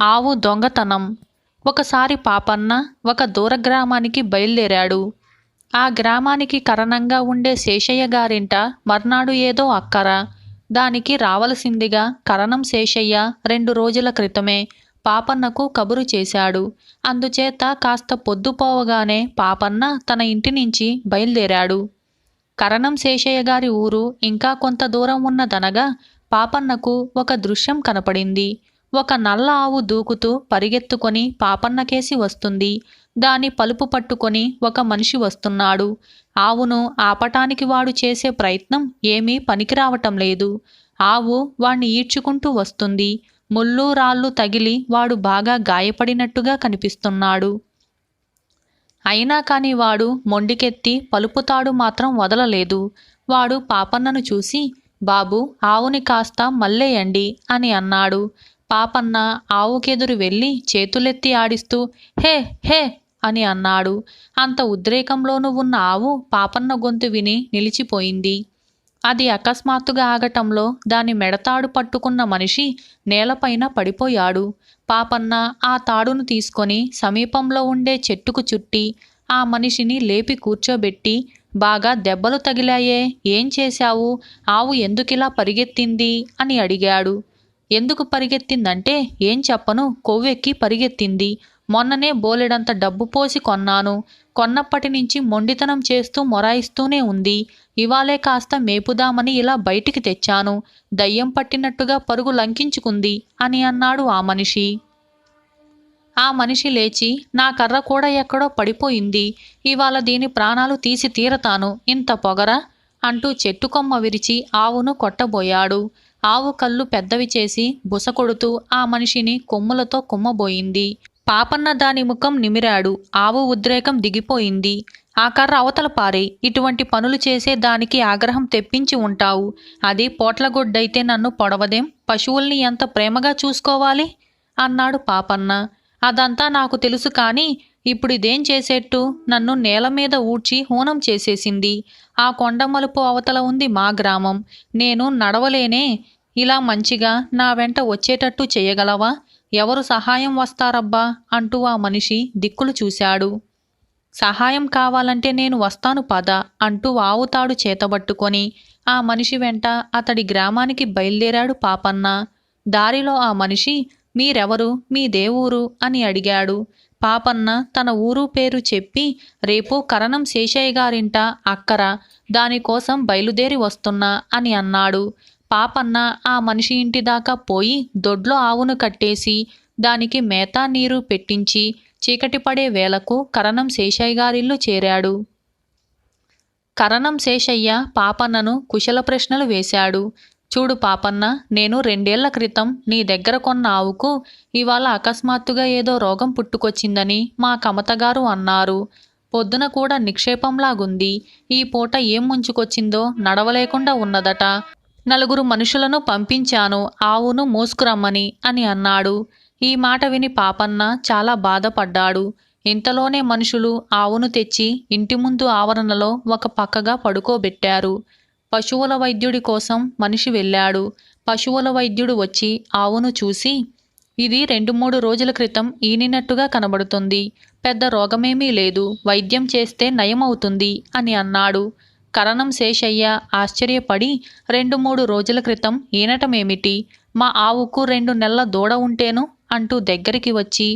ఆవు దొంగతనం. ఒకసారి పాపన్న ఒక దూర గ్రామానికి బయలుదేరాడు. ఆ గ్రామానికి కరణంగా ఉండే శేషయ్య గారింట మర్నాడు ఏదో అక్కర. దానికి రావలసిందిగా కరణం శేషయ్య 2 రోజుల క్రితమే పాపన్నకు కబురు చేశాడు. అందుచేత కాస్త పొద్దుపోవగానే పాపన్న తన ఇంటి నుంచి బయలుదేరాడు. కరణం శేషయ్య గారి ఊరు ఇంకా కొంత దూరం ఉన్నదనగా పాపన్నకు ఒక దృశ్యం కనపడింది. ఒక నల్ల ఆవు దూకుతూ పరిగెత్తుకొని పాపన్నకేసి వస్తుంది. దాని పలుపు పట్టుకొని ఒక మనిషి వస్తున్నాడు. ఆవును ఆపటానికి వాడు చేసే ప్రయత్నం ఏమీ పనికిరావటం లేదు. ఆవు వాణ్ణి ఈడ్చుకుంటూ వస్తుంది. ముళ్ళు రాళ్ళు తగిలి వాడు బాగా గాయపడినట్టుగా కనిపిస్తున్నాడు. అయినా కాని వాడు మొండికెత్తి పలుపుతాడు మాత్రం వదలలేదు. వాడు పాపన్నను చూసి, బాబూ, ఆవుని కాస్త మల్లేయండి అని అన్నాడు. పాపన్న ఆవుకెదురు వెళ్ళి చేతులెత్తి ఆడిస్తూ హే హే అని అన్నాడు. అంత ఉద్రేకంలోనూ ఉన్న ఆవు పాపన్న గొంతు విని నిలిచిపోయింది. అది అకస్మాత్తుగా ఆగటంలో దాని మెడతాడు పట్టుకున్న మనిషి నేలపైన పడిపోయాడు. పాపన్న ఆ తాడును తీసుకొని సమీపంలో ఉండే చెట్టుకు చుట్టి ఆ మనిషిని లేపి కూర్చోబెట్టి, బాగా దెబ్బలు తగిలాయే, ఏం చేశావు, ఆవు ఎందుకిలా పరిగెత్తింది అని అడిగాడు. ఎందుకు పరిగెత్తిందంటే ఏం చెప్పను, కొవ్వెక్కి పరిగెత్తింది. మొన్ననే బోలెడంత డబ్బు పోసి కొన్నాను. కొన్నప్పటి నుంచి మొండితనం చేస్తూ మొరాయిస్తూనే ఉంది. ఇవాళే కాస్త మేపుదామని ఇలా బయటికి తెచ్చాను. దయ్యం పట్టినట్టుగా పరుగు లంకించుకుంది అని అన్నాడు ఆ మనిషి. ఆ మనిషి లేచి, నా కర్ర కూడా ఎక్కడో పడిపోయింది. ఇవాళ దీని ప్రాణాలు తీసి తీరతాను, ఇంత పొగరా అంటూ చెట్టుకొమ్మ విరిచి ఆవును కొట్టబోయాడు. ఆవు కళ్ళు పెద్దవి చేసి బుసకొడుతూ ఆ మనిషిని కొమ్ములతో కుమ్మబోయింది. పాపన్న దాని ముఖం నిమిరాడు. ఆవు ఉద్రేకం దిగిపోయింది. ఆ కర్ర అవతల పారే, ఇటువంటి పనులు చేసే దానికి ఆగ్రహం తెప్పించి ఉంటావు. అది పోట్లగొడ్డైతే నన్ను పొడవదేం, పశువుల్ని ఎంత ప్రేమగా చూసుకోవాలి అన్నాడు పాపన్న. అదంతా నాకు తెలుసు కాని ఇప్పుడిదేం చేసేట్టు, నన్ను నేల మీద ఊడ్చి హూనం చేసేసింది. ఆ కొండ మలుపు అవతల ఉంది మా గ్రామం. నేను నడవలేనే. ఇలా మంచిగా నా వెంట వచ్చేటట్టు చేయగలవా? ఎవరు సహాయం వస్తారబ్బా అంటూ ఆ మనిషి దిక్కులు చూశాడు. సహాయం కావాలంటే నేను వస్తాను పద అంటూ ఆవుతాడు చేతబట్టుకొని ఆ మనిషి వెంట అతడి గ్రామానికి బయలుదేరాడు పాపన్న. దారిలో ఆ మనిషి, మీరెవరు, మీ దేవురు అని అడిగాడు. పాపన్న తన ఊరు పేరు చెప్పి, రేపు కరణం శేషయ్య గారింట అక్కర, దానికోసం బయలుదేరి వస్తున్నా అని అన్నాడు. పాపన్న ఆ మనిషి ఇంటి దాకా పోయి దొడ్లో ఆవును కట్టేసి దానికి మేత నీరు పెట్టించి చీకటి పడే వేళకు కరణం శేషయ్య గారిల్లు చేరాడు. కరణం శేషయ్య పాపన్నను కుశల ప్రశ్నలు వేశాడు. చూడు పాపన్న, నేను 2 ఏళ్ల క్రితం నీ దగ్గర కొన్న ఆవుకు ఇవాళ అకస్మాత్తుగా ఏదో రోగం పుట్టుకొచ్చిందని మా కమతగారు అన్నారు. పొద్దున కూడా నిక్షేపంలాగుంది. ఈ పూట ఏం ముంచుకొచ్చిందో నడవలేకుండా ఉన్నదట. 4 మనుషులను పంపించాను ఆవును మోసుకురమ్మని అని అన్నాడు. ఈ మాట విని పాపన్న చాలా బాధపడ్డాడు. ఇంతలోనే మనుషులు ఆవును తెచ్చి ఇంటి ముందు ఆవరణలో ఒక పక్కగా పడుకోబెట్టారు. పశువుల వైద్యుడి కోసం మనిషి వెళ్ళాడు. పశువుల వైద్యుడు వచ్చి ఆవును చూసి, ఇది 2-3 రోజుల క్రితం ఈనినట్టుగా కనబడుతుంది. పెద్ద రోగమేమీ లేదు. వైద్యం చేస్తే నయమవుతుంది అని అన్నాడు. కరణం శేషయ్య ఆశ్చర్యపడి, 2-3 రోజుల క్రితం ఈనటమేమిటి? మా ఆవుకు 2 నెలల దూడ ఉంటేను అంటూ దగ్గరికి వచ్చి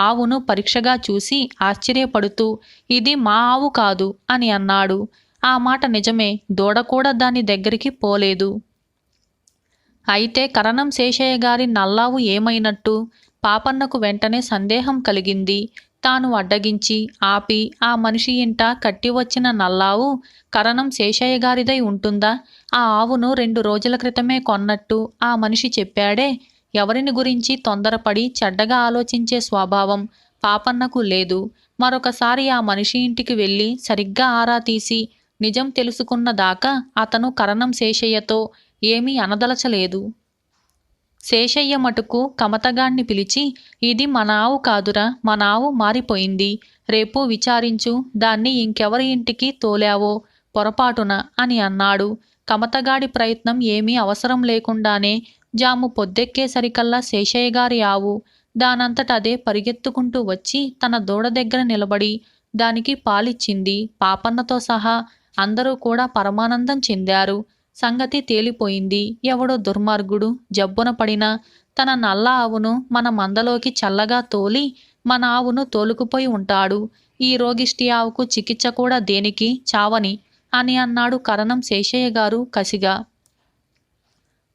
ఆవును పరీక్షగా చూసి ఆశ్చర్యపడుతూ, ఇది మా ఆవు కాదు అని అన్నాడు. ఆ మాట నిజమే. దూడ కూడా దాని దగ్గరికి పోలేదు. అయితే కరణం శేషయ్య గారి నల్లావు ఏమైనట్టు? పాపన్నకు వెంటనే సందేహం కలిగింది. తాను అడ్డగించి ఆపి ఆ మనిషి ఇంట కట్టి వచ్చిన నల్లావు కరణం శేషయ్య గారిదై ఉంటుందా? ఆ ఆవును 2 రోజుల క్రితమే కొన్నట్టు ఆ మనిషి చెప్పాడే. ఎవరిని గురించి తొందరపడి చెడ్డగా ఆలోచించే స్వభావం పాపన్నకు లేదు. మరొకసారి ఆ మనిషి ఇంటికి వెళ్ళి సరిగ్గా ఆరా తీసి నిజం తెలుసుకున్న దాకా అతను కరణం శేషయ్యతో ఏమీ అనదలచలేదు. శేషయ్య మటుకు కమతగాణ్ణి పిలిచి, ఇది మన ఆవు కాదురా, మన ఆవు మారిపోయింది. రేపు విచారించు, దాన్ని ఇంకెవరి ఇంటికి తోలావో పొరపాటున అని అన్నాడు. కమతగాడి ప్రయత్నం ఏమీ అవసరం లేకుండానే జాము పొద్దెక్కేసరికల్లా శేషయ్య గారి ఆవు దానంతట అదే పరిగెత్తుకుంటూ వచ్చి తన దూడ దగ్గర నిలబడి దానికి పాలిచ్చింది. పాపన్నతో సహా అందరూ కూడా పరమానందం చెందారు. సంగతి తేలిపోయింది. ఎవడో దుర్మార్గుడు జబ్బున పడిన తన నల్ల ఆవును మన మందలోకి చల్లగా తోలి మన ఆవును తోలుకుపోయి ఉంటాడు. ఈ రోగిష్టి ఆవుకు చికిత్స కూడా దేనికి చావని అని అన్నాడు కరణం శేషయ్య గారు కసిగా.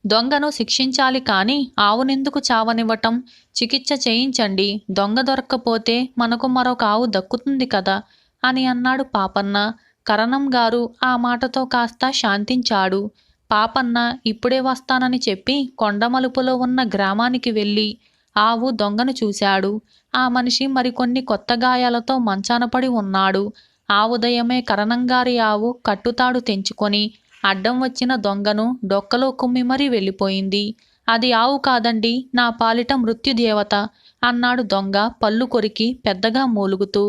దొంగను శిక్షించాలి కాని ఆవునెందుకు చావనివ్వటం? చికిత్స చేయించండి. దొంగ దొరక్కపోతే మనకు మరొక ఆవు దక్కుతుంది కదా అని అన్నాడు పాపన్న. కరణం గారు ఆ మాటతో కాస్త శాంతించాడు. పాపన్న ఇప్పుడే వస్తానని చెప్పి కొండమలుపులో ఉన్న గ్రామానికి వెళ్ళి ఆవు దొంగను చూశాడు. ఆ మనిషి మరికొన్ని కొత్త గాయాలతో మంచాన పడి ఉన్నాడు. ఆ ఉదయమే కరణంగారి ఆవు కట్టుతాడు తెంచుకొని అడ్డం వచ్చిన దొంగను డొక్కలో కుమ్మి మరీ వెళ్ళిపోయింది. అది ఆవు కాదండి, నా పాలిట మృత్యుదేవత అన్నాడు దొంగ పళ్ళు కొరికి పెద్దగా మూలుగుతూ.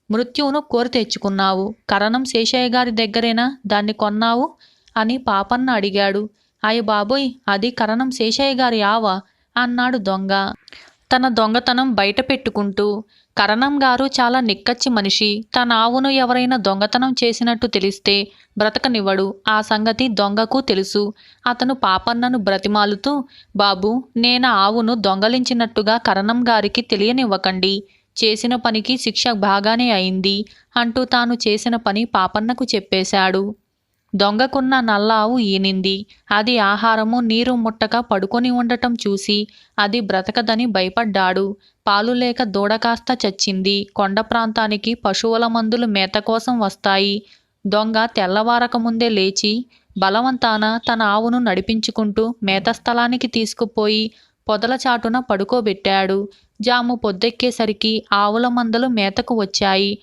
మృత్యువును కోరి తెచ్చుకున్నావు. కరణం శేషయ్య గారి దగ్గరేనా దాన్ని కొన్నావు అని పాపన్న అడిగాడు. అయ్య బాబోయ్, అది కరణం శేషయ్య గారి ఆవా అన్నాడు దొంగ తన దొంగతనం బయట పెట్టుకుంటూ. కరణం గారు చాలా నిక్కచ్చి మనిషి. తన ఆవును ఎవరైనా దొంగతనం చేసినట్టు తెలిస్తే బ్రతకనివ్వడు. ఆ సంగతి దొంగకు తెలుసు. అతను పాపన్నను బ్రతిమాలుతూ, బాబు, నేను ఆవును దొంగలించినట్టుగా కరణం గారికి తెలియనివ్వకండి. చేసిన పనికి శిక్ష బాగానే అయింది అంటూ తాను చేసిన పని పాపన్నకు చెప్పేశాడు. దొంగకున్న నల్ల ఆవు ఈనింది. అది ఆహారము నీరు ముట్టక పడుకొని ఉండటం చూసి అది బ్రతకదని భయపడ్డాడు. పాలు లేక దూడ కాస్త చచ్చింది. కొండ ప్రాంతానికి పశువుల మందులు మేత కోసం వస్తాయి. దొంగ తెల్లవారక ముందే లేచి బలవంతాన తన ఆవును నడిపించుకుంటూ మేత స్థలానికి తీసుకుపోయి పొదల చాటున పడుకోబెట్టాడు. జాము పొద్దెక్కేసరికి ఆవుల మందలు మేతకు వచ్చాయి.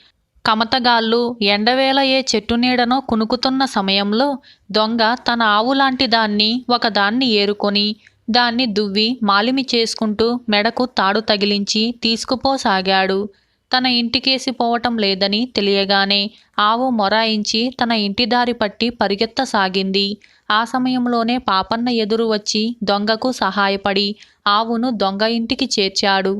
కమతగాళ్ళు ఎండవేళ ఏ చెట్టు నీడనో కునుకుతున్న సమయంలో దొంగ తన ఆవులాంటి దాన్ని ఒకదాన్ని ఏరుకొని దాన్ని దువ్వి మాలిమి చేసుకుంటూ మెడకు తాడు తగిలించి తీసుకుపోసాగాడు. తన ఇంటికేసి పోవటం లేదని తెలియగానే ఆవు మొరాయించి తన ఇంటి దారి పట్టి పరిగెత్తసాగింది. ఆ సమయంలోనే పాపన్న ఎదురు వచ్చి దొంగకు సహాయపడి ఆవును దొంగ ఇంటికి చేర్చాడు.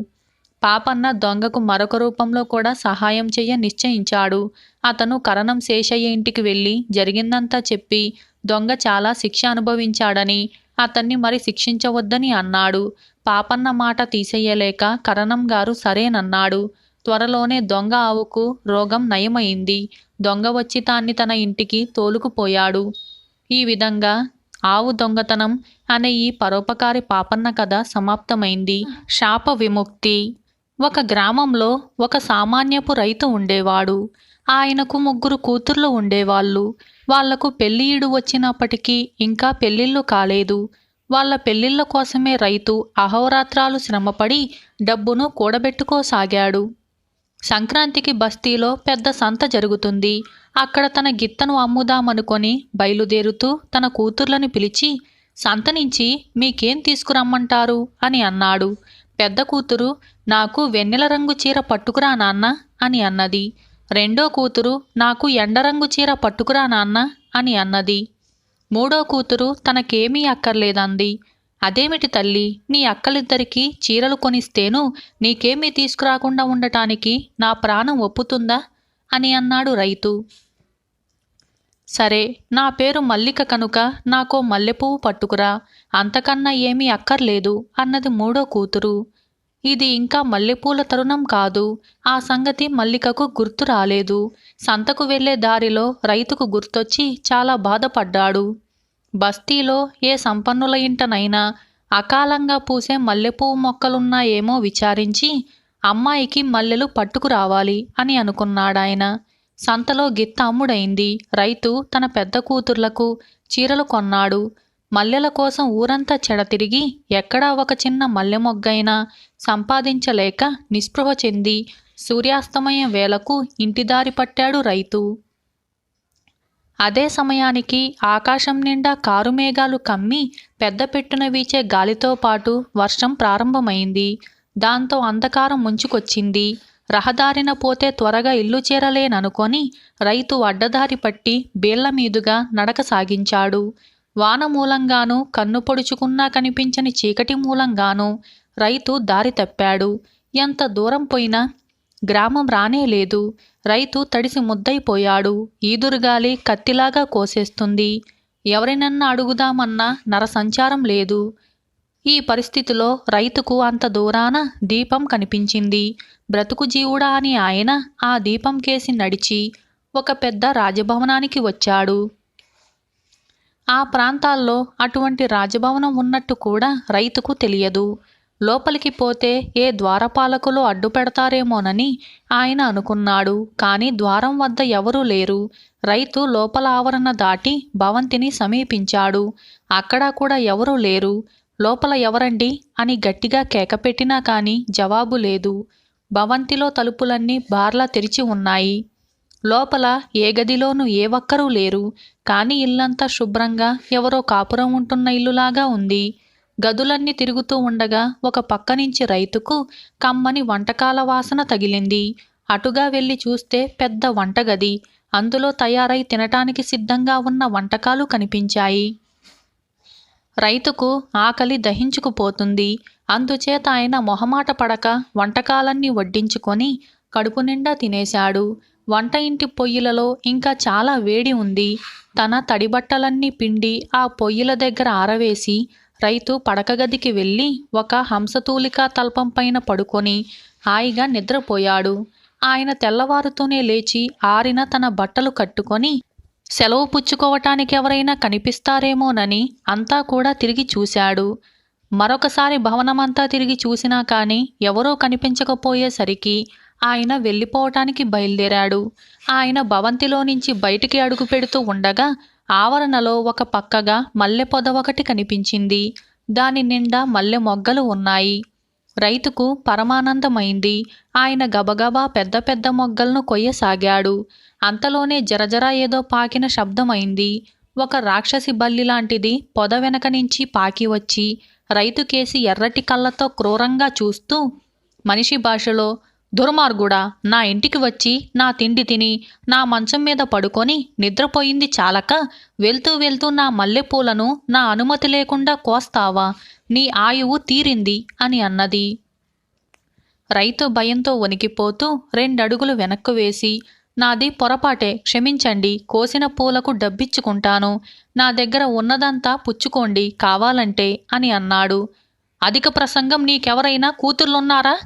పాపన్న దొంగకు మరొక రూపంలో కూడా సహాయం చెయ్య నిశ్చయించాడు. అతను కరణం శేషయ్య ఇంటికి వెళ్ళి జరిగిందంతా చెప్పి దొంగ చాలా శిక్ష అనుభవించాడని అతన్ని మరి శిక్షించవద్దని అన్నాడు. పాపన్న మాట తీసేయలేక కరణం గారు సరేనన్నాడు. త్వరలోనే దొంగ ఆవుకు రోగం నయమైంది. దొంగ వచ్చి తాన్ని తన ఇంటికి తోలుకుపోయాడు. ఈ విధంగా ఆవు దొంగతనం అనే ఈ పరోపకారి పాపన్న కథ సమాప్తమైంది. శాప విముక్తి. ఒక గ్రామంలో ఒక సామాన్యపు రైతు ఉండేవాడు. ఆయనకు 3 కూతుర్లు ఉండేవాళ్ళు. వాళ్లకు పెళ్ళిఈడు వచ్చినప్పటికీ ఇంకా పెళ్ళిళ్ళు కాలేదు. వాళ్ళ పెళ్ళిళ్ళ కోసమే రైతు అహోరాత్రాలు శ్రమపడి డబ్బును కూడబెట్టుకోసాగాడు. సంక్రాంతికి బస్తీలో పెద్ద సంత జరుగుతుంది. అక్కడ తన గిత్తను అమ్ముదామనుకొని బయలుదేరుతూ తన కూతుర్లను పిలిచి, సంత నుంచి మీకేం తీసుకురమ్మంటారు అని అన్నాడు. పెద్ద కూతురు, నాకు వెన్నెల రంగు చీర పట్టుకురా నాన్న అని అన్నది. రెండో కూతురు, నాకు ఎండరంగు చీర పట్టుకురా నాన్న అని అన్నది. మూడో కూతురు తనకేమీ అక్కర్లేదంది. అదేమిటి తల్లి, నీ అక్కలిద్దరికీ చీరలు కొనిస్తేను నీకేమీ తీసుకురాకుండా ఉండటానికి నా ప్రాణం ఒప్పుతుందా అని అన్నాడు రైతు. సరే, నా పేరు మల్లిక కనుక నాకో మల్లెపువ్వు పట్టుకురా, అంతకన్నా ఏమీ అక్కర్లేదు అన్నది మూడో కూతురు. ఇది ఇంకా మల్లెపూల తరుణం కాదు. ఆ సంగతి మల్లికకు గుర్తు రాలేదు. సంతకు వెళ్లే దారిలో రైతుకు గుర్తొచ్చి చాలా బాధపడ్డాడు. బస్తీలో ఏ సంపన్నుల ఇంటనైనా అకాలంగా పూసే మల్లెపువ్వు మొక్కలున్నాయేమో విచారించి అమ్మాయికి మల్లెలు పట్టుకురావాలి అని అనుకున్నాడాయన. సంతలో గిత్త అమ్ముడైంది. రైతు తన పెద్ద కూతుర్లకు చీరలు కొన్నాడు. మల్లెల కోసం ఊరంతా చెడతిరిగి ఎక్కడా ఒక చిన్న మల్లె మొగ్గైనా సంపాదించలేక నిస్పృహ చెంది సూర్యాస్తమయం వేళకు ఇంటిదారి పట్టాడు రైతు. అదే సమయానికి ఆకాశం నిండా కారుమేఘాలు కమ్మి పెద్ద పెట్టున వీచే గాలితో పాటు వర్షం ప్రారంభమైంది. దాంతో అంధకారం ముంచుకొచ్చింది. రహదారిన పోతే త్వరగా ఇల్లు చేరలేననుకొని రైతు అడ్డదారి పట్టి బీళ్ల మీదుగా నడక సాగించాడు. వాన మూలంగానూ కన్ను పొడుచుకున్నా కనిపించని చీకటి మూలంగానూ రైతు దారి తప్పాడు. ఎంత దూరం పోయినా గ్రామం రానేలేదు. రైతు తడిసి ముద్దయిపోయాడు. ఈదురుగాలి కత్తిలాగా కోసేస్తుంది. ఎవరినన్నా అడుగుదామన్నా నరసంచారం లేదు. ఈ పరిస్థితిలో రైతుకు అంత దూరాన దీపం కనిపించింది. బ్రతుకు జీవుడా అని ఆయన ఆ దీపం కేసి నడిచి ఒక పెద్ద రాజభవనానికి వచ్చాడు. ఆ ప్రాంతాల్లో అటువంటి రాజభవనం ఉన్నట్టు కూడా రైతుకు తెలియదు. లోపలికి పోతే ఏ ద్వారపాలకులు అడ్డు పెడతారేమోనని ఆయన అనుకున్నాడు. కానీ ద్వారం వద్ద ఎవరూ లేరు. రైతు లోపల ఆవరణ దాటి భవంతిని సమీపించాడు. అక్కడా కూడా ఎవరూ లేరు. లోపల ఎవరండి అని గట్టిగా కేకపెట్టినా కానీ జవాబు లేదు. భవంతిలో తలుపులన్నీ బార్లా తెరిచి ఉన్నాయి. లోపల ఏ గదిలోనూ ఏ ఒక్కరూ లేరు. కానీ ఇల్లంతా శుభ్రంగా ఎవరో కాపురం ఉంటున్న ఇల్లులాగా ఉంది. గదులన్నీ తిరుగుతూ ఉండగా ఒక పక్క నుంచి రైతుకు కమ్మని వంటకాల వాసన తగిలింది. అటుగా వెళ్ళి చూస్తే పెద్ద వంటగది. అందులో తయారై తినటానికి సిద్ధంగా ఉన్న వంటకాలు కనిపించాయి. రైతుకు ఆకలి దహించుకుపోతుంది. అందుచేత ఆయన మొహమాట పడక వంటకాలన్నీ వడ్డించుకొని కడుపు నిండా తినేశాడు. వంట ఇంటి పొయ్యిలలో ఇంకా చాలా వేడి ఉంది. తన తడిబట్టలన్నీ పిండి ఆ పొయ్యిల దగ్గర ఆరవేసి రైతు పడకగదికి వెళ్ళి ఒక హంసతూలికా తల్పం పైన పడుకొని హాయిగా నిద్రపోయాడు. ఆయన తెల్లవారుతూనే లేచి ఆరిన తన బట్టలు కట్టుకొని సెలవు పుచ్చుకోవటానికి ఎవరైనా కనిపిస్తారేమోనని అంతా కూడా తిరిగి చూశాడు. మరొకసారి భవనమంతా తిరిగి చూసినా కానీ ఎవరూ కనిపించకపోయేసరికి ఆయన వెళ్ళిపోవటానికి బయలుదేరాడు. ఆయన భవంతిలో నుంచి బయటికి అడుగు పెడుతూ ఉండగా ఆవరణలో ఒక పక్కగా మల్లె పొద ఒకటి కనిపించింది. దాని నిండా మల్లె మొగ్గలు ఉన్నాయి. రైతుకు పరమానందమైంది. ఆయన గబగబా పెద్ద పెద్ద మొగ్గలను కొయ్యసాగాడు. అంతలోనే జరజర ఏదో పాకిన శబ్దమైంది. ఒక రాక్షసి బల్లి లాంటిది పొద వెనక నుంచి పాకి వచ్చి రైతుకేసి ఎర్రటి కళ్ళతో క్రూరంగా చూస్తూ మనిషి భాషలో, దుర్మార్గుడా, నా ఇంటికి వచ్చి నా తిండి తిని నా మంచం మీద పడుకొని నిద్రపోయింది చాలక వెళ్తూ వెళ్తూ నా మల్లెపూలను నా అనుమతి లేకుండా కోస్తావా? నీ ఆయువు తీరింది అని అన్నది. రైతు భయంతో వణికిపోతూ 2 అడుగులు వెనక్కు వేసి, నాది పొరపాటే, క్షమించండి, కోసిన పూలకు డబ్బిచ్చుకుంటాను, నా దగ్గర ఉన్నదంతా పుచ్చుకోండి కావాలంటే అని అన్నాడు. అధిక ప్రసంగం, నీకెవరైనా కూతుర్లున్నారా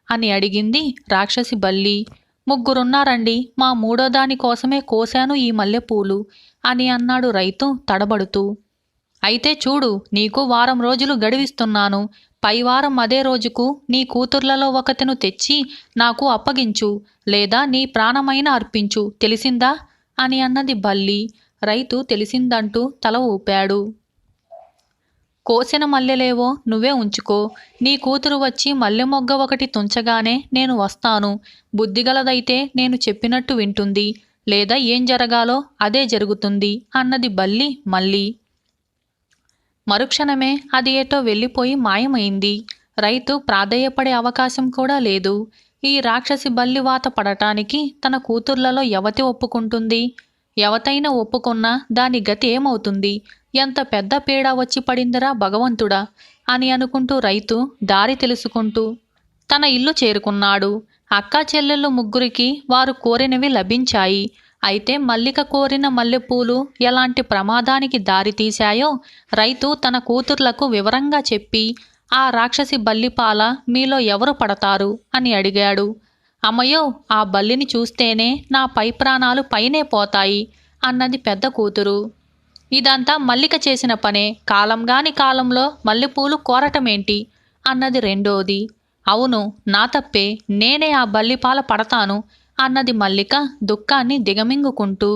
అని అడిగింది రాక్షసి బల్లి. 3 మా 3వ దాని కోసమే కోశాను ఈ మల్లెపూలు అని అన్నాడు రైతు తడబడుతూ. అయితే చూడు, నీకు వారం రోజులు గడివిస్తున్నాను. పైవారం అదే రోజుకు నీ కూతుర్లలో ఒకతెను తెచ్చి నాకు అప్పగించు, లేదా నీ ప్రాణమైన అర్పించు, తెలిసిందా అని అన్నది బల్లి. రైతు తెలిసిందంటూ తల ఊపాడు. కోసిన మల్లెలేవో నువ్వే ఉంచుకో. నీ కూతురు వచ్చి మల్లె మొగ్గ ఒకటి తుంచగానే నేను వస్తాను. బుద్ధిగలదైతే నేను చెప్పినట్టు వింటుంది, లేదా ఏం జరగాలో అదే జరుగుతుంది అన్నది బల్లి మళ్ళీ. మరుక్షణమే అది ఏటో వెళ్ళిపోయి మాయమైంది. రైతు ప్రాధేయపడే అవకాశం కూడా లేదు. ఈ రాక్షసి బల్లి వాత పడటానికి తన కూతుర్లలో ఎవతి ఒప్పుకుంటుంది? ఎవతైనా ఒప్పుకున్నా దాని గతి ఏమవుతుంది? ఎంత పెద్ద పీడ వచ్చి పడిందిరా భగవంతుడా అని అనుకుంటూ రైతు దారి తెలుసుకుంటూ తన ఇల్లు చేరుకున్నాడు. అక్కా చెల్లెళ్ళు 3కి వారు కోరినవి లభించాయి. అయితే మల్లిక కోరిన మల్లెపూలు ఎలాంటి ప్రమాదానికి దారితీశాయో రైతు తన కూతుర్లకు వివరంగా చెప్పి, ఆ రాక్షసి బల్లిపాల మీలో ఎవరు పడతారు అని అడిగాడు. అమ్మయ్యో, ఆ బల్లిని చూస్తేనే నా పై ప్రాణాలు పైనే పోతాయి అన్నది పెద్ద కూతురు. ఇదంతా మల్లిక చేసిన పనే, కాలంగాని కాలంలో మల్లెపూలు కోరటమేంటి అన్నది రెండోది. అవును, నా తప్పే, నేనే ఆ బల్లిపాల పడతాను అన్నది మల్లిక దుఃఖాన్ని దిగమింగుకుంటూ.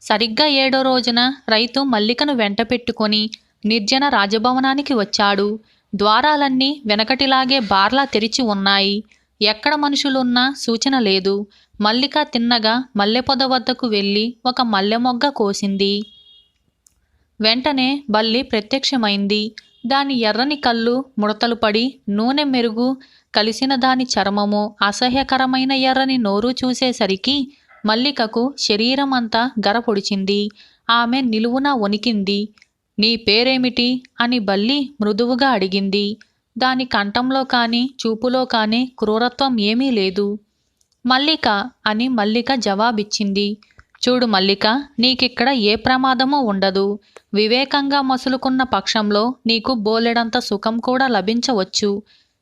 సరిగ్గా 7వ రోజున రైతు మల్లికను వెంట పెట్టుకొని నిర్జన రాజభవనానికి వచ్చాడు. ద్వారాలన్నీ వెనకటిలాగే బార్లా తెరిచి ఉన్నాయి. ఎక్కడ మనుషులున్నా సూచన లేదు. మల్లిక తిన్నగా మల్లెపొద వద్దకు వెళ్ళి ఒక మల్లె మొగ్గ కోసింది. వెంటనే బల్లి ప్రత్యక్షమైంది. దాని ఎర్రని కళ్ళు ముడతలు పడి నూనె మెరుగు కలిసిన దాని చర్మము, అసహ్యకరమైన ఎర్రని నోరు చూసేసరికి మల్లికకు శరీరం అంతా గరపొడిచింది. ఆమె నిలువున వణికింది. నీ పేరేమిటి అని బల్లి మృదువుగా అడిగింది. దాని కంఠంలో కానీ చూపులో కానీ క్రూరత్వం ఏమీ లేదు. మల్లిక అని మల్లిక జవాబిచ్చింది. చూడు మల్లిక, నీకిక్కడ ఏ ప్రమాదమూ ఉండదు. వివేకంగా మసులుకున్న పక్షంలో నీకు బోలెడంత సుఖం కూడా లభించవచ్చు.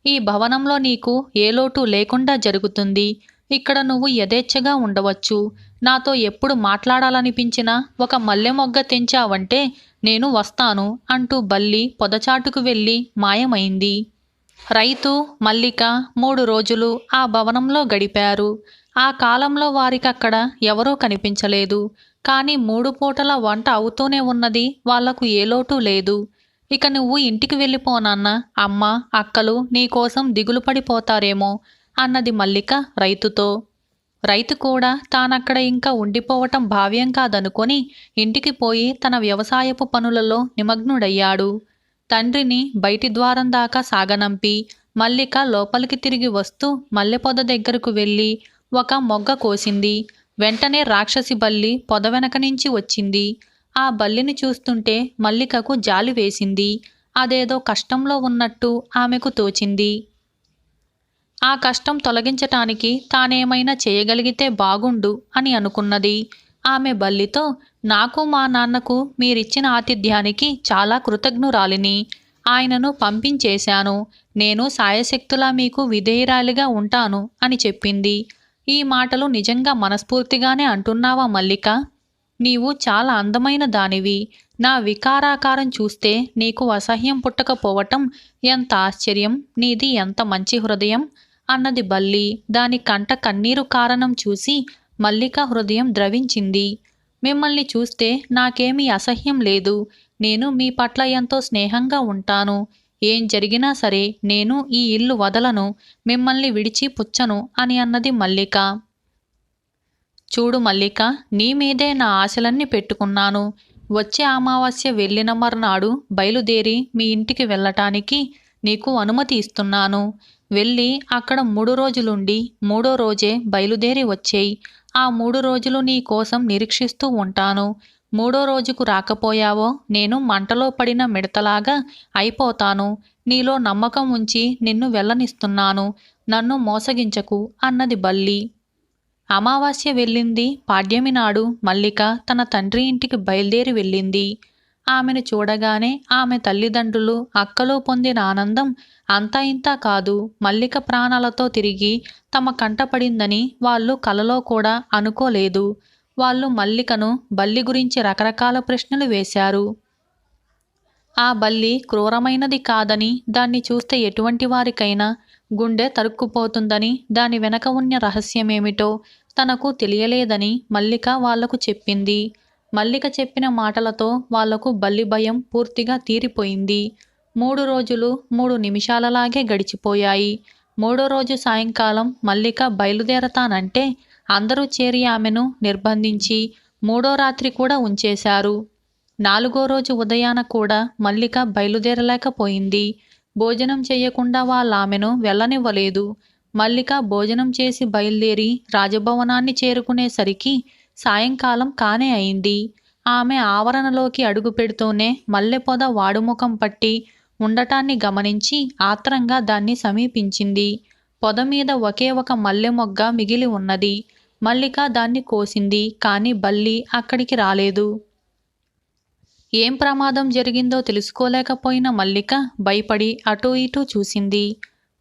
ఈ భవనంలో నీకు ఏ లోటు లేకుండా జరుగుతుంది. ఇక్కడ నువ్వు యథేచ్ఛగా ఉండవచ్చు. నాతో ఎప్పుడు మాట్లాడాలనిపించినా ఒక మల్లె మొగ్గ తెంచావంటే నేను వస్తాను అంటూ బల్లి పొదచాటుకు వెళ్ళి మాయమైంది. రైతు, మల్లిక 3 రోజులు ఆ భవనంలో గడిపారు. ఆ కాలంలో వారికక్కడ ఎవరూ కనిపించలేదు. కానీ 3 పూటల వంట అవుతూనే ఉన్నది. వాళ్లకు ఏ లోటు లేదు. ఇక నువ్వు ఇంటికి వెళ్ళిపోనాన్న. అమ్మ, అక్కలు నీకోసం దిగులు పడిపోతారేమో అన్నది మల్లిక రైతుతో. రైతు కూడా తానక్కడ ఇంకా ఉండిపోవటం భావ్యం కాదనుకొని ఇంటికి పోయి తన వ్యవసాయపు పనులలో నిమగ్నుడయ్యాడు. తండ్రిని బయటి ద్వారం దాకా సాగనంపి మల్లిక లోపలికి తిరిగి వస్తూ మల్లెపొద దగ్గరకు వెళ్ళి ఒక మొగ్గ కోసింది. వెంటనే రాక్షసి బల్లి పొద వెనక నుంచి వచ్చింది. ఆ బల్లిని చూస్తుంటే మల్లికకు జాలి వేసింది. అదేదో కష్టంలో ఉన్నట్టు ఆమెకు తోచింది. ఆ కష్టం తొలగించటానికి తానేమైనా చేయగలిగితే బాగుండు అని అనుకున్నది. ఆమె బల్లితో, నాకు మా నాన్నకు మీరిచ్చిన ఆతిథ్యానికి చాలా కృతజ్ఞురాలిని. ఆయనను పంపించేశాను. నేను సాయశక్తులా మీకు విధేయురాలిగా ఉంటాను అని చెప్పింది. ఈ మాటలు నిజంగా మనస్ఫూర్తిగానే అంటున్నావా మల్లిక? నీవు చాలా అందమైన దానివి. నా వికారాకారం చూస్తే నీకు అసహ్యం పుట్టకపోవటం ఎంత ఆశ్చర్యం. నీది ఎంత మంచి హృదయం అన్నది బల్లి. దాని కంట కన్నీరు కారణం చూసి మల్లిక హృదయం ద్రవించింది. మిమ్మల్ని చూస్తే నాకేమీ అసహ్యం లేదు. నేను మీ పట్ల ఎంతో స్నేహంగా ఉంటాను. ఏం జరిగినా సరే నేను ఈ ఇల్లు వదలను, మిమ్మల్ని విడిచి పుచ్చను అని అన్నది మల్లిక. చూడు మల్లిక, నీ మీదే నా ఆశలన్నీ పెట్టుకున్నాను. వచ్చే అమావాస్య వెళ్ళిన మర్నాడు బయలుదేరి మీ ఇంటికి వెళ్ళటానికి నీకు అనుమతి ఇస్తున్నాను. వెళ్ళి అక్కడ 3 రోజులుండి 3వ రోజే బయలుదేరి వచ్చేయి. ఆ 3 రోజులు నీ కోసం నిరీక్షిస్తూ ఉంటాను. 3వ రోజుకు రాకపోయావో నేను మంటలో పడిన మిడతలాగా అయిపోతాను. నీలో నమ్మకం ఉంచి నిన్ను వెళ్ళనిస్తున్నాను. నన్ను మోసగించకు అన్నది బల్లి. అమావాస్య వెళ్ళింది. పాడ్యమి నాడు మల్లిక తన తండ్రి ఇంటికి బయలుదేరి వెళ్ళింది. ఆమెను చూడగానే ఆమె తల్లిదండ్రులు, అక్కలు పొందిన ఆనందం అంతా ఇంతా కాదు. మల్లిక ప్రాణాలతో తిరిగి తమ కంటపడిందని వాళ్ళు కలలో కూడా అనుకోలేదు. వాళ్ళు మల్లికను బల్లి గురించి రకరకాల ప్రశ్నలు వేశారు. ఆ బల్లి క్రూరమైనది కాదని, దాన్ని చూస్తే ఎటువంటి వారికైనా గుండె తరుక్కుపోతుందని, దాని వెనక ఉన్న రహస్యమేమిటో తనకు తెలియలేదని మల్లిక వాళ్లకు చెప్పింది. మల్లిక చెప్పిన మాటలతో వాళ్లకు బల్లి భయం పూర్తిగా తీరిపోయింది. 3 రోజులు 3 నిమిషాలలాగే గడిచిపోయాయి. 3వ రోజు సాయంకాలం మల్లిక బయలుదేరతానంటే అందరూ చేరి ఆమెను నిర్బంధించి 3వ రాత్రి కూడా ఉంచేశారు. 4వ రోజు ఉదయాన కూడా మల్లిక బయలుదేరలేకపోయింది. భోజనం చేయకుండా వాళ్ళామెను వెళ్ళనివ్వలేదు. మల్లిక భోజనం చేసి బయలుదేరి రాజభవనాన్ని చేరుకునేసరికి సాయంకాలం కానే అయింది. ఆమె ఆవరణలోకి అడుగు పెడుతూనే మల్లెపొద వాడుముఖం పట్టి ఉండటాన్ని గమనించి ఆత్రంగా దాన్ని సమీపించింది. పొద మీద ఒకే ఒక మల్లె మొగ్గ మిగిలి ఉన్నది. మల్లిక దాన్ని కోసింది. కానీ బల్లి అక్కడికి రాలేదు. ఏం ప్రమాదం జరిగిందో తెలుసుకోలేకపోయిన మల్లిక భయపడి అటూ ఇటూ చూసింది.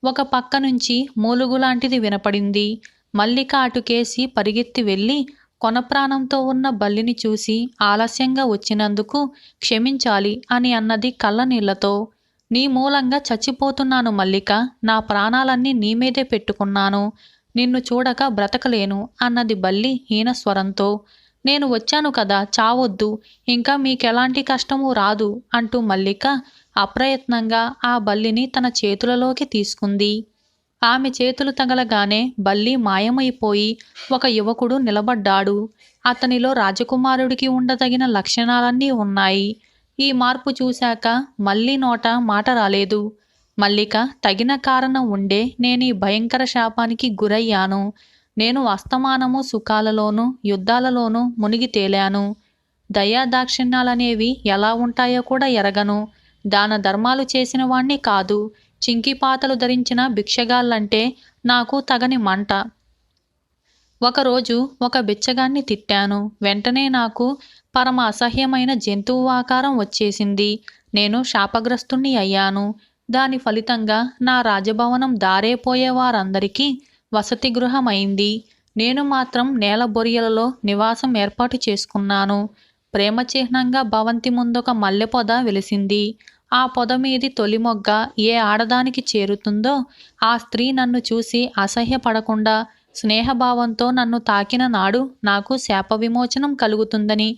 ఒక పక్క నుంచి మూలుగులాంటిది వినపడింది. మల్లిక అటుకేసి పరిగెత్తి వెళ్ళి కొనప్రాణంతో ఉన్న బల్లిని చూసి ఆలస్యంగా వచ్చినందుకు క్షమించాలి అని అన్నది కళ్ళనీళ్లతో. నీ మూలంగా చచ్చిపోతున్నాను మల్లిక. నా ప్రాణాలన్నీ నీ మీదే పెట్టుకున్నాను. నిన్ను చూడక బ్రతకలేను అన్నది బల్లి హీనస్వరంతో. నేను వచ్చాను కదా, చావొద్దు, ఇంకా మీకెలాంటి కష్టమూ రాదు అంటూ మల్లిక అప్రయత్నంగా ఆ బల్లిని తన చేతులలోకి తీసుకుంది. ఆమె చేతులు తగలగానే బల్లి మాయమైపోయి ఒక యువకుడు నిలబడ్డాడు. అతనిలో రాజకుమారుడికి ఉండదగిన లక్షణాలన్నీ ఉన్నాయి. ఈ మార్పు చూశాక మళ్ళీ నోట మాట రాలేదు. మల్లిక, తగిన కారణం ఉండే నేనీ భయంకర శాపానికి గురయ్యాను. నేను అస్తమానము సుఖాలలోనూ యుద్ధాలలోనూ మునిగి తేలాను. దయాదాక్షిణ్యాలనేవి ఎలా ఉంటాయో కూడా ఎరగను. దాన ధర్మాలు చేసిన వాణ్ణి కాదు. చింకిపాతలు ధరించిన భిక్షగాళ్ళంటే నాకు తగని మంట. ఒకరోజు ఒక బిచ్చగాన్ని తిట్టాను. వెంటనే నాకు పరమ అసహ్యమైన జంతువు ఆకారం వచ్చేసింది. నేను శాపగ్రస్తుణ్ణి అయ్యాను. దాని ఫలితంగా నా రాజభవనం దారేపోయే వారందరికీ వసతి గృహమైంది. నేను మాత్రం నేల బొరియలలో నివాసం ఏర్పాటు చేసుకున్నాను. ప్రేమ చిహ్నంగా భవంతి ముందొక మల్లె పొద వెలిసింది. ఆ పొద మీది తొలి మొగ్గ ఏ ఆడదానికి చేరుతుందో ఆ స్త్రీ నన్ను చూసి అసహ్యపడకుండా స్నేహభావంతో నన్ను తాకిన నాడు నాకు శాప విమోచనం కలుగుతుందని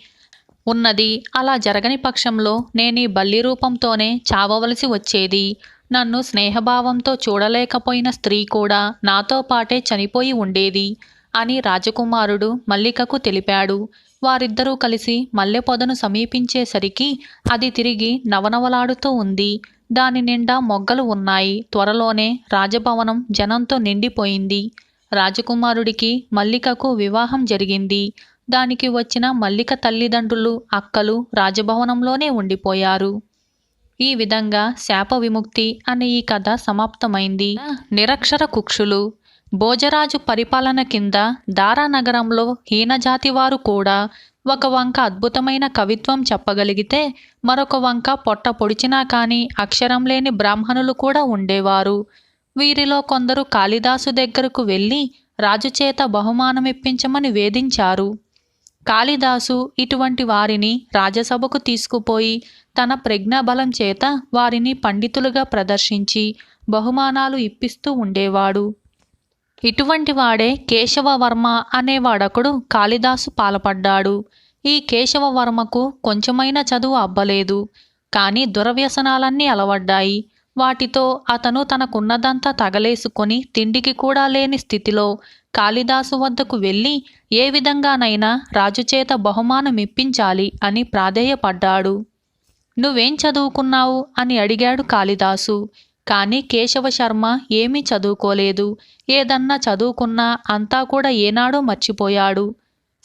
ఉన్నది. అలా జరగని పక్షంలో నేనీ బల్లి రూపంతోనే చావవలసి వచ్చేది. నన్ను స్నేహభావంతో చూడలేకపోయిన స్త్రీ కూడా నాతో పాటే చనిపోయి ఉండేది అని రాజకుమారుడు మల్లికకు తెలిపాడు. వారిద్దరూ కలిసి మల్లె పొదను సమీపించేసరికి అది తిరిగి నవనవలాడుతూ ఉంది. దాని నిండా మొగ్గలు ఉన్నాయి. త్వరలోనే రాజభవనం జనంతో నిండిపోయింది. రాజకుమారుడికి మల్లికకు వివాహం జరిగింది. దానికి వచ్చిన మల్లిక తల్లిదండ్రులు, అక్కలు రాజభవనంలోనే ఉండిపోయారు. ఈ విధంగా శాప విముక్తి అనే ఈ కథ సమాప్తమైంది. నిరక్షర కుక్షులు. భోజరాజు పరిపాలన కింద దారానగరంలో హీనజాతి వారు కూడా ఒక వంక అద్భుతమైన కవిత్వం చెప్పగలిగితే మరొక వంక పొట్ట పొడిచినా కానీ అక్షరం లేని బ్రాహ్మణులు కూడా ఉండేవారు. వీరిలో కొందరు కాళిదాసు దగ్గరకు వెళ్ళి రాజుచేత బహుమానమిప్పించమని వేధించారు. కాళిదాసు ఇటువంటి వారిని రాజసభకు తీసుకుపోయి తన ప్రజ్ఞాబలం చేత వారిని పండితులుగా ప్రదర్శించి బహుమానాలు ఇప్పిస్తూ ఉండేవాడు. ఇటువంటి వాడే కేశవవర్మ అనేవాడొకడు కాళిదాసు పాల్పడ్డాడు. ఈ కేశవవర్మకు కొంచెమైనా చదువు అబ్బలేదు. కానీ దురవ్యసనాలన్నీ అలవడ్డాయి. వాటితో అతను తనకున్నదంతా తగలేసుకొని తిండికి కూడా లేని స్థితిలో కాళిదాసు వద్దకు వెళ్ళి ఏ విధంగానైనా రాజుచేత బహుమానమిప్పించాలి అని ప్రాధేయపడ్డాడు. నువ్వేం చదువుకున్నావు అని అడిగాడు కాళిదాసు. కానీ కేశవశర్మ ఏమీ చదువుకోలేదు. ఏదన్నా చదువుకున్నా అంతా కూడా ఏనాడో మర్చిపోయాడు.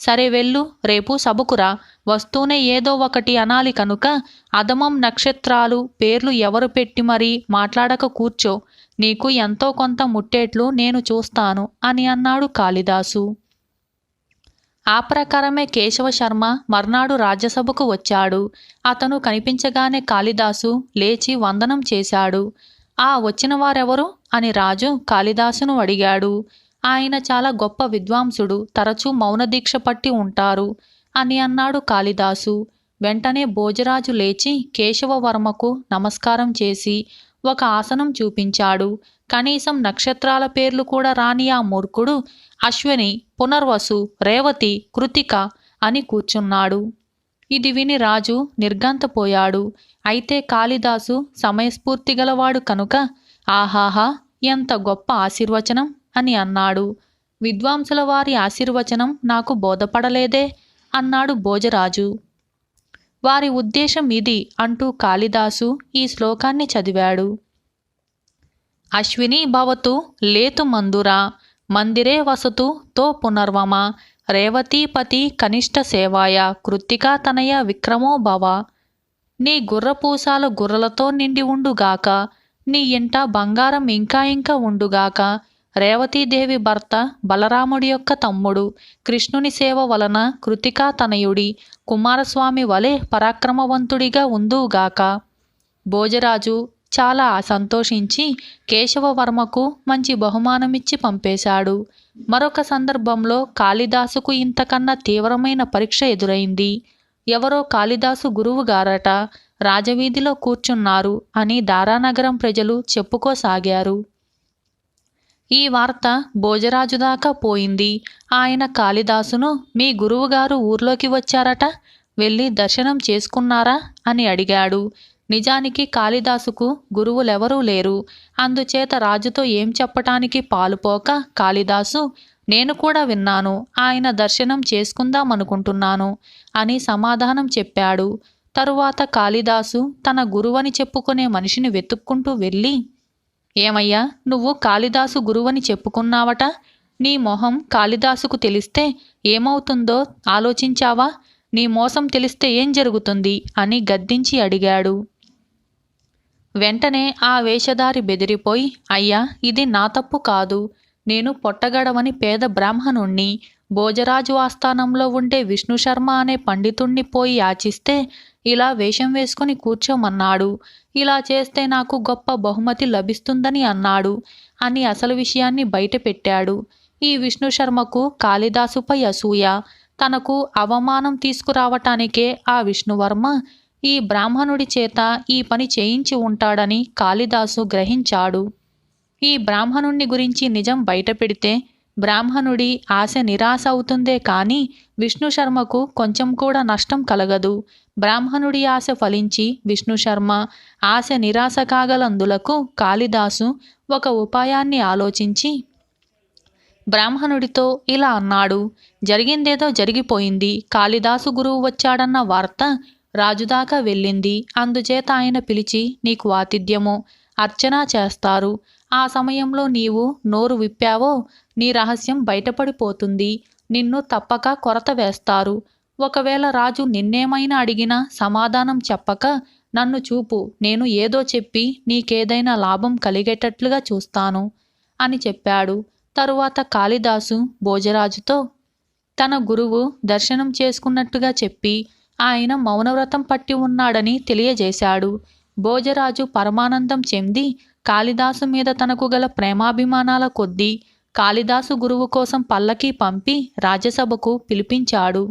సరే వెళ్ళు, రేపు సభకురా, వస్తూనే ఏదో ఒకటి అనాలి కనుక అధమం నక్షత్రాలు పేర్లు ఎవరు పెట్టి మరీ మాట్లాడక కూర్చో, నీకు ఎంతో కొంత ముట్టేట్లు నేను చూస్తాను అని అన్నాడు కాళిదాసు. ఆ ప్రకారమే కేశవశర్మ మర్నాడు రాజ్యసభకు వచ్చాడు. అతను కనిపించగానే కాళిదాసు లేచి వందనం చేశాడు. ఆ వచ్చిన వారెవరు అని రాజు కాళిదాసును అడిగాడు. ఆయన చాలా గొప్ప విద్వాంసుడు, తరచూ మౌనదీక్ష పట్టి ఉంటారు అని అన్నాడు కాళిదాసు. వెంటనే భోజరాజు లేచి కేశవవర్మకు నమస్కారం చేసి ఒక ఆసనం చూపించాడు. కనీసం నక్షత్రాల పేర్లు కూడా రాని ఆ మూర్ఖుడు అశ్విని, పునర్వసు, రేవతి, కృతిక అని కూర్చున్నాడు. ఇది విని రాజు నిర్ఘాంతపోయాడు. అయితే కాళిదాసు సమయస్ఫూర్తి గలవాడు కనుక ఆహాహా, ఎంత గొప్ప ఆశీర్వచనం అని అన్నాడు. విద్వాంసుల వారి ఆశీర్వచనం నాకు బోధపడలేదే అన్నాడు భోజరాజు. వారి ఉద్దేశం ఇది అంటూ కాళిదాసు ఈ శ్లోకాన్ని చదివాడు. అశ్విని భవతు లేతు మందురా, మందిరే వసతు తో పునర్వమ, రేవతీపతి కనిష్ట సేవాయ, కృత్తికా తనయ విక్రమో భవ. నీ గుర్రపూసాలు గుర్రలతో నిండి ఉండుగాక, నీ ఇంట బంగారం ఇంకా ఇంకా ఉండుగాక. రేవతీదేవి భర్త బలరాముడి యొక్క తమ్ముడు, కృష్ణుని సేవ వలన కృతికా తనయుడి కుమారస్వామి వలె పరాక్రమవంతుడిగా ఉందుగాక. భోజరాజు చాలా సంతోషించి కేశవవర్మకు మంచి బహుమానమిచ్చి పంపేశాడు. మరొక సందర్భంలో కాళిదాసుకు ఇంతకన్నా తీవ్రమైన పరీక్ష ఎదురైంది. ఎవరో కాళిదాసు గురువుగారట రాజవీధిలో కూర్చున్నారు అని దారానగరం ప్రజలు చెప్పుకోసాగారు. ఈ వార్త భోజరాజు దాకా పోయింది. ఆయన కాళిదాసును మీ గురువుగారు ఊర్లోకి వచ్చారట, వెళ్ళి దర్శనం చేసుకున్నారా అని అడిగాడు. నిజానికి కాళిదాసుకు గురువులెవరూ లేరు. అందుచేత రాజుతో ఏం చెప్పటానికి పాలుపోక కాళిదాసు నేను కూడా విన్నాను, ఆయన దర్శనం చేసుకుందామనుకుంటున్నాను అని సమాధానం చెప్పాడు. తరువాత కాళిదాసు తన గురువని చెప్పుకునే మనిషిని వెతుక్కుంటూ వెళ్ళి, ఏమయ్యా, నువ్వు కాళిదాసు గురువని చెప్పుకున్నావట, నీ మొహం కాళిదాసుకు తెలిస్తే ఏమవుతుందో ఆలోచించావా? నీ మోసం తెలిస్తే ఏం జరుగుతుంది అని గద్దించి అడిగాడు. వెంటనే ఆ వేషధారి బెదిరిపోయి, అయ్యా, ఇది నా తప్పు కాదు. నేను పొట్టగడవని పేద బ్రాహ్మణుణ్ణి. భోజరాజు ఆస్థానంలో ఉండే విష్ణుశర్మ అనే పండితుణ్ణి పోయి యాచిస్తే ఇలా వేషం వేసుకుని కూర్చోమన్నాడు. ఇలా చేస్తే నాకు గొప్ప బహుమతి లభిస్తుందని అన్నాడు అని అసలు విషయాన్ని బయటపెట్టాడు. ఈ విష్ణుశర్మకు కాళిదాసుపై అసూయ. తనకు అవమానం తీసుకురావటానికే ఆ విష్ణువర్మ ఈ బ్రాహ్మణుడి చేత ఈ పని చేయించి ఉంటాడని కాళిదాసు గ్రహించాడు. ఈ బ్రాహ్మణుణ్ణి గురించి నిజం బయటపెడితే బ్రాహ్మణుడి ఆశ నిరాశ అవుతుందే కానీ విష్ణుశర్మకు కొంచెం కూడా నష్టం కలగదు. బ్రాహ్మణుడి ఆశ ఫలించి విష్ణుశర్మ ఆశ నిరాశ కాగలందులకు కాళిదాసు ఒక ఉపాయాన్ని ఆలోచించి బ్రాహ్మణుడితో ఇలా అన్నాడు. జరిగిందేదో జరిగిపోయింది. కాళిదాసు గురువు వచ్చాడన్న వార్త రాజుదాకా వెళ్ళింది. అందుచేత ఆయన పిలిచి నీకు ఆతిథ్యము, అర్చన చేస్తారు. ఆ సమయంలో నీవు నోరు విప్పావో నీ రహస్యం బయటపడిపోతుంది. నిన్ను తప్పక కొరత వేస్తారు. ఒకవేళ రాజు నిన్నేమైనా అడిగినా సమాధానం చెప్పక నన్ను చూపు, నేను ఏదో చెప్పి నీకేదైనా లాభం కలిగేటట్లుగా చూస్తాను అని చెప్పాడు. తరువాత కాళిదాసు భోజరాజుతో తన గురువు దర్శనం చేసుకున్నట్టుగా చెప్పి ఆయన మౌనవ్రతం పట్టి ఉన్నాడని తెలియజేశాడు. భోజరాజు పరమానందం చెంది కాళిదాసు మీద తనకు గల ప్రేమాభిమానాల కొద్దీ కాళిదాసు గురువు కోసం పల్లకీ పంపి రాజ్యసభకు పిలిపించాడు.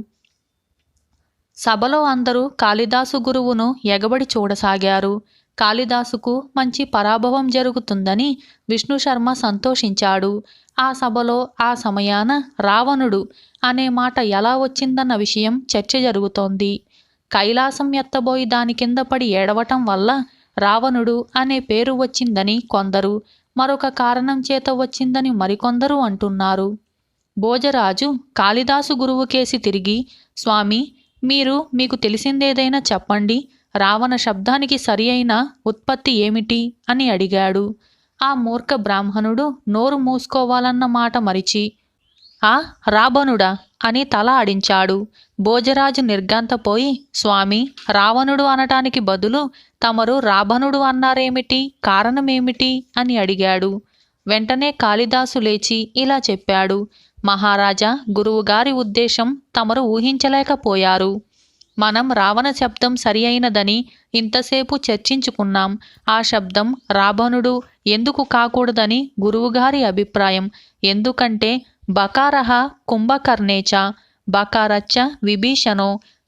సభలో అందరూ కాళిదాసు గురువును ఎగబడి చూడసాగారు. కాళిదాసుకు మంచి పరాభవం జరుగుతుందని విష్ణుశర్మ సంతోషించాడు. ఆ సభలో ఆ సమయాన రావణుడు అనే మాట ఎలా వచ్చిందన్న విషయం చర్చ జరుగుతోంది. కైలాసం ఎత్తబోయి దాని కింద పడి ఏడవటం వల్ల రావణుడు అనే పేరు వచ్చిందని కొందరు, మరొక కారణం చేత వచ్చిందని మరికొందరు అంటున్నారు. భోజరాజు కాళిదాసు గురువుకేసి తిరిగి, స్వామి, మీకు తెలిసిందేదైనా చెప్పండి. రావణ శబ్దానికి సరి అయిన ఉత్పత్తి ఏమిటి అని అడిగాడు. ఆ మూర్ఖ బ్రాహ్మణుడు నోరు మూసుకోవాలన్న మాట మరిచి ఆ రావణుడా అని తల ఆడించాడు. భోజరాజు నిర్ఘాంతపోయి, స్వామి, రావణుడు అనటానికి బదులు తమరు రావణుడు అన్నారేమిటి? కారణమేమిటి అని అడిగాడు. వెంటనే కాళిదాసు లేచి ఇలా చెప్పాడు. మహారాజా, గురువుగారి ఉద్దేశం తమరు ఊహించలేకపోయారు. మనం రావణ శబ్దం సరి అయినదని ఇంతసేపు చర్చించుకున్నాం. ఆ శబ్దం రావణుడు ఎందుకు కాకూడదని గురువుగారి అభిప్రాయం. ఎందుకంటే బకారః కుంభకర్ణేచ బకారచ్చ విభీషణో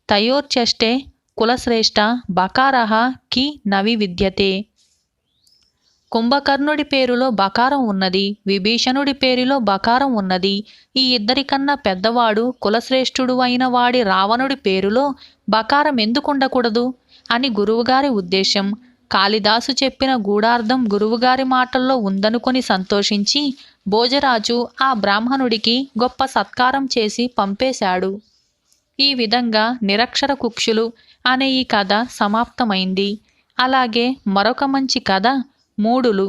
తయోర్చష్టే కులశ్రేష్ఠ బకారః కి నవి విద్యతే. కుంభకర్ణుడి పేరులో బకారం ఉన్నది, విభీషణుడి పేరులో బకారం ఉన్నది. ఈ ఇద్దరికన్నా పెద్దవాడు కులశ్రేష్ఠుడు అయిన వాడి రావణుడి పేరులో బకారం ఎందుకుండకూడదు అని గురువుగారి ఉద్దేశం. కాళిదాసు చెప్పిన గూఢార్థం గురువుగారి మాటల్లో ఉందనుకొని సంతోషించి భోజరాజు ఆ బ్రాహ్మణుడికి గొప్ప సత్కారం చేసి పంపేశాడు. ఈ విధంగా నిరక్షర కుక్షులు అనే ఈ కథ సమాప్తమైంది. అలాగే మరొక మంచి కథ మూడులు.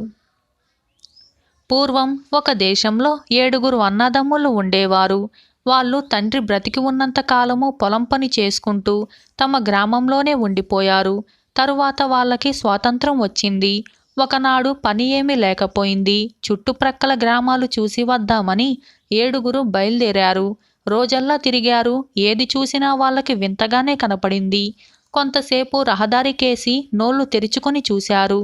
పూర్వం ఒక దేశంలో 7 అన్నదమ్ములు ఉండేవారు. వాళ్ళు తండ్రి బ్రతికి ఉన్నంత కాలము పొలం పని చేసుకుంటూ తమ గ్రామంలోనే ఉండిపోయారు. తరువాత వాళ్ళకి స్వాతంత్రం వచ్చింది. ఒకనాడు పని ఏమీ లేకపోయింది. చుట్టుప్రక్కల గ్రామాలు చూసి వద్దామని 7 బయలుదేరారు. రోజల్లా తిరిగారు. ఏది చూసినా వాళ్ళకి వింతగానే కనపడింది. కొంతసేపు రహదారికేసి నోళ్లు తెరుచుకొని చూశారు.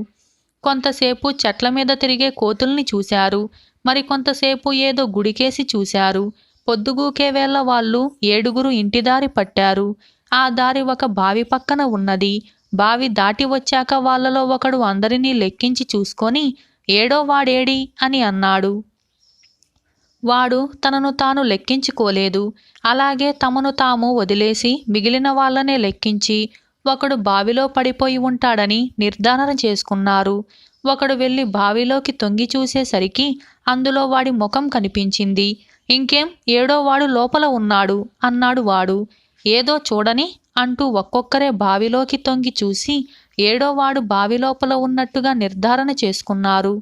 కొంతసేపు చెట్ల మీద తిరిగే కోతుల్ని చూశారు. మరికొంతసేపు ఏదో గుడికేసి చూశారు. పొద్దుగూకే వేళ వాళ్ళు 7 ఇంటిదారి పట్టారు. ఆ దారి ఒక బావి పక్కన ఉన్నది. బావి దాటి వచ్చాక వాళ్ళలో ఒకడు అందరినీ లెక్కించి చూసుకొని 7వ వాడేడి అని అన్నాడు. వాడు తనను తాను లెక్కించుకోలేదు. అలాగే తమను తాము వదిలేసి మిగిలిన వాళ్ళనే లెక్కించి ఒకడు బావిలో పడిపోయి ఉంటాడని నిర్ధారణ చేసుకున్నారు. ఒకడు వెళ్ళి బావిలోకి తొంగి చూసేసరికి అందులో వాడి ముఖం కనిపించింది. ఇంకేం, 7వ వాడు లోపల ఉన్నాడు అన్నాడు వాడు. ఏదో చూడని అంటూ ఒక్కొక్కరే బావిలోకి తొంగి చూసి 7వ వాడు బావి లోపల ఉన్నట్టుగా నిర్ధారణ చేసుకున్నారు.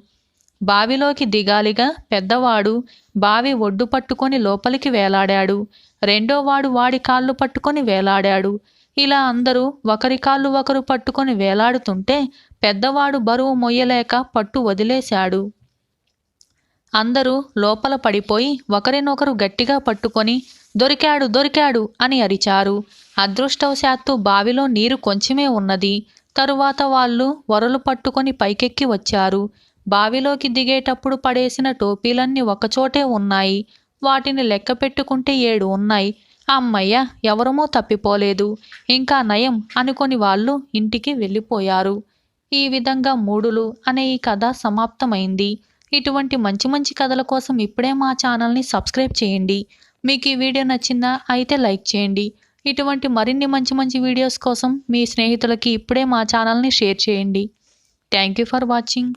బావిలోకి దిగాలిగా పెద్దవాడు బావి ఒడ్డు పట్టుకొని లోపలికి వేలాడాడు. 2వ వాడు వాడి కాళ్ళు పట్టుకొని వేలాడాడు. ఇలా అందరూ ఒకరి కాళ్ళు ఒకరు పట్టుకొని వేలాడుతుంటే పెద్దవాడు బరువు మొయ్యలేక పట్టు వదిలేశాడు. అందరూ లోపల పడిపోయి ఒకరినొకరు గట్టిగా పట్టుకొని దొరికాడు దొరికాడు అని అరిచారు. అదృష్టవశాత్తు బావిలో నీరు కొంచెమే ఉన్నది. తరువాత వాళ్ళు వరలు పట్టుకొని పైకెక్కి వచ్చారు. బావిలోకి దిగేటప్పుడు పడేసిన టోపీలన్నీ ఒకచోటే ఉన్నాయి. వాటిని లెక్క పెట్టుకుంటే 7 ఉన్నాయి. అమ్మయ్య, ఎవరమూ తప్పిపోలేదు, ఇంకా నయం అనుకొని వాళ్ళు ఇంటికి వెళ్ళిపోయారు. ఈ విధంగా మూడులు అనే ఈ కథ సమాప్తమైంది. ఇటువంటి మంచి మంచి కథల కోసం ఇప్పుడే మా ఛానల్ని సబ్స్క్రైబ్ చేయండి. మీకు ఈ వీడియో నచ్చిందా? అయితే లైక్ చేయండి. ఇటువంటి మరిన్ని మంచి మంచి వీడియోస్ కోసం మీ స్నేహితులకి ఇప్పుడే మా ఛానల్ని షేర్ చేయండి. Thank you for watching.